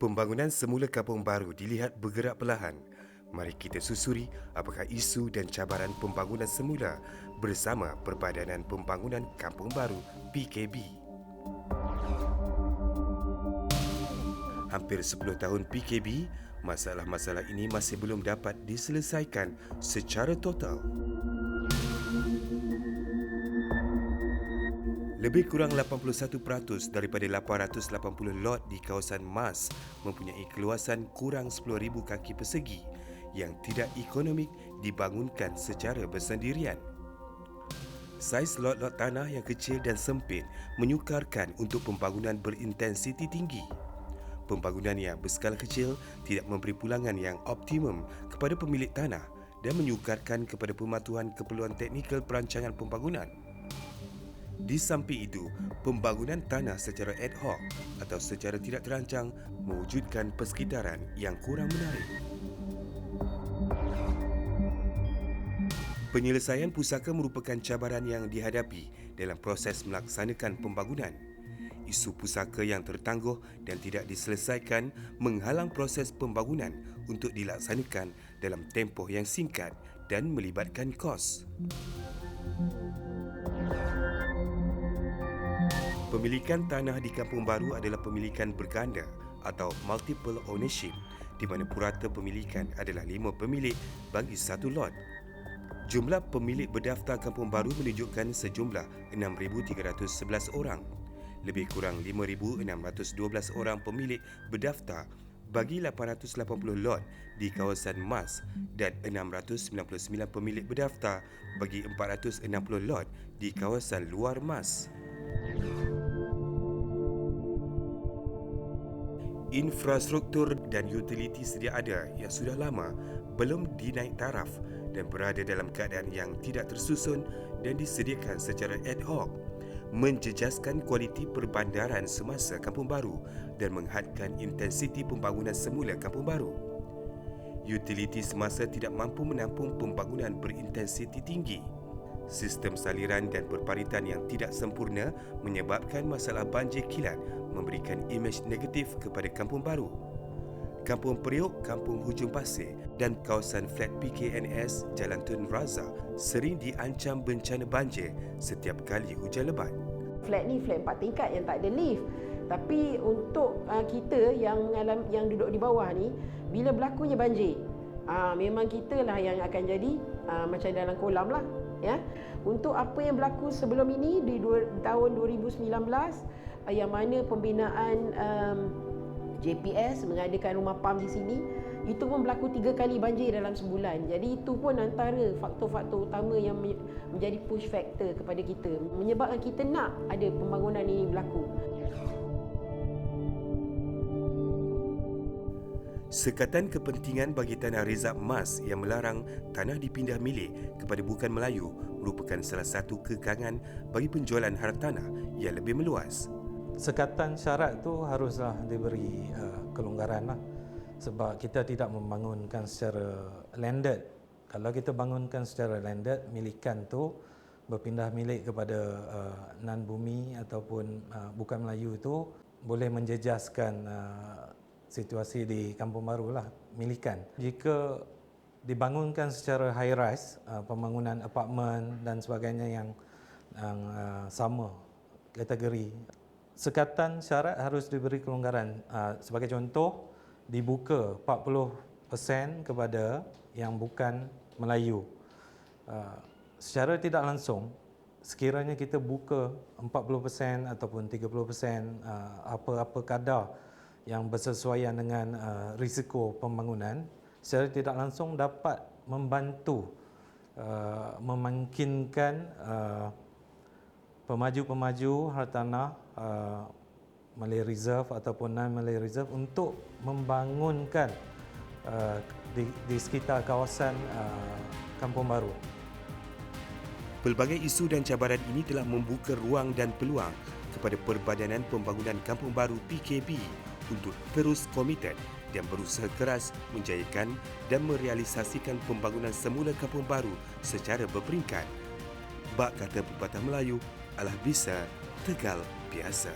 Pembangunan semula kampung baru dilihat bergerak perlahan. Mari kita susuri apakah isu dan cabaran pembangunan semula bersama Perbadanan Pembangunan Kampung Baru PKB. Hampir 10 tahun PKB, masalah-masalah ini masih belum dapat diselesaikan secara total. Lebih kurang 81% daripada 880 lot di kawasan MAS mempunyai keluasan kurang 10,000 kaki persegi yang tidak ekonomik dibangunkan secara bersendirian. Saiz lot-lot tanah yang kecil dan sempit menyukarkan untuk pembangunan berintensiti tinggi. Pembangunan yang berskala kecil tidak memberi pulangan yang optimum kepada pemilik tanah dan menyukarkan kepada pematuhan keperluan teknikal perancangan pembangunan. Di samping itu, pembangunan tanah secara ad hoc atau secara tidak terancang mewujudkan persekitaran yang kurang menarik. Penyelesaian pusaka merupakan cabaran yang dihadapi dalam proses melaksanakan pembangunan. Isu pusaka yang tertangguh dan tidak diselesaikan menghalang proses pembangunan untuk dilaksanakan dalam tempoh yang singkat dan melibatkan kos. Pemilikan tanah di Kampung Baru adalah pemilikan berganda atau multiple ownership di mana purata pemilikan adalah 5 pemilik bagi satu lot. Jumlah pemilik berdaftar Kampung Baru menunjukkan sejumlah 6,311 orang. Lebih kurang 5,612 orang pemilik berdaftar bagi 880 lot di kawasan MAS dan 699 pemilik berdaftar bagi 460 lot di kawasan luar MAS. Infrastruktur dan utiliti sedia ada yang sudah lama belum dinaik taraf dan berada dalam keadaan yang tidak tersusun dan disediakan secara ad hoc, menjejaskan kualiti perbandaran semasa Kampung Baru dan menghadkan intensiti pembangunan semula Kampung Baru. Utiliti semasa tidak mampu menampung pembangunan berintensiti tinggi. Sistem saliran dan perparitan yang tidak sempurna menyebabkan masalah banjir kilat memberikan imej negatif kepada Kampung Baru. Kampung Periuk, Kampung Hujung Pasir dan kawasan flat PKNS Jalan Tun Razak sering diancam bencana banjir setiap kali hujan lebat. Flat ni flat 4 tingkat yang tak ada lift. Tapi untuk kita yang duduk di bawah ni, bila berlakunya banjir, memang kita lah yang akan jadi macam dalam kolam lah. Ya, untuk apa yang berlaku sebelum ini di tahun 2019 yang mana pembinaan JPS mengadakan rumah PAM di sini, itu pun berlaku 3 kali banjir dalam sebulan. Jadi itu pun antara faktor-faktor utama yang menjadi push factor kepada kita, menyebabkan kita nak ada pembangunan ini berlaku. Sekatan kepentingan bagi Tanah Rizab MAS yang melarang tanah dipindah milik kepada bukan Melayu merupakan salah satu kekangan bagi penjualan hartanah yang lebih meluas. Sekatan syarat tu haruslah diberi kelonggaran lah. Sebab kita tidak membangunkan secara landed. Kalau kita bangunkan secara landed, milikan tu berpindah milik kepada non-bumi ataupun bukan Melayu tu boleh menjejaskan situasi di Kampung Baru lah, milikan. Jika dibangunkan secara high rise, pembangunan apartmen dan sebagainya yang sama kategori, sekatan syarat harus diberi kelonggaran. Sebagai contoh, dibuka 40% kepada yang bukan Melayu. Secara tidak langsung, sekiranya kita buka 40% ataupun 30% apa-apa kadar yang bersesuaian dengan risiko pembangunan, secara tidak langsung dapat membantu memungkinkan pemaju-pemaju hartanah Malay Reserve ataupun non-Malay Reserve untuk membangunkan di sekitar kawasan Kampung Baru. Pelbagai isu dan cabaran ini telah membuka ruang dan peluang kepada Perbadanan Pembangunan Kampung Baru PKB untuk terus komited dan berusaha keras menjayakan dan merealisasikan pembangunan semula Kampung Baru secara berperingkat. Bak kata pepatah Melayu, alah bisa, tegal biasa.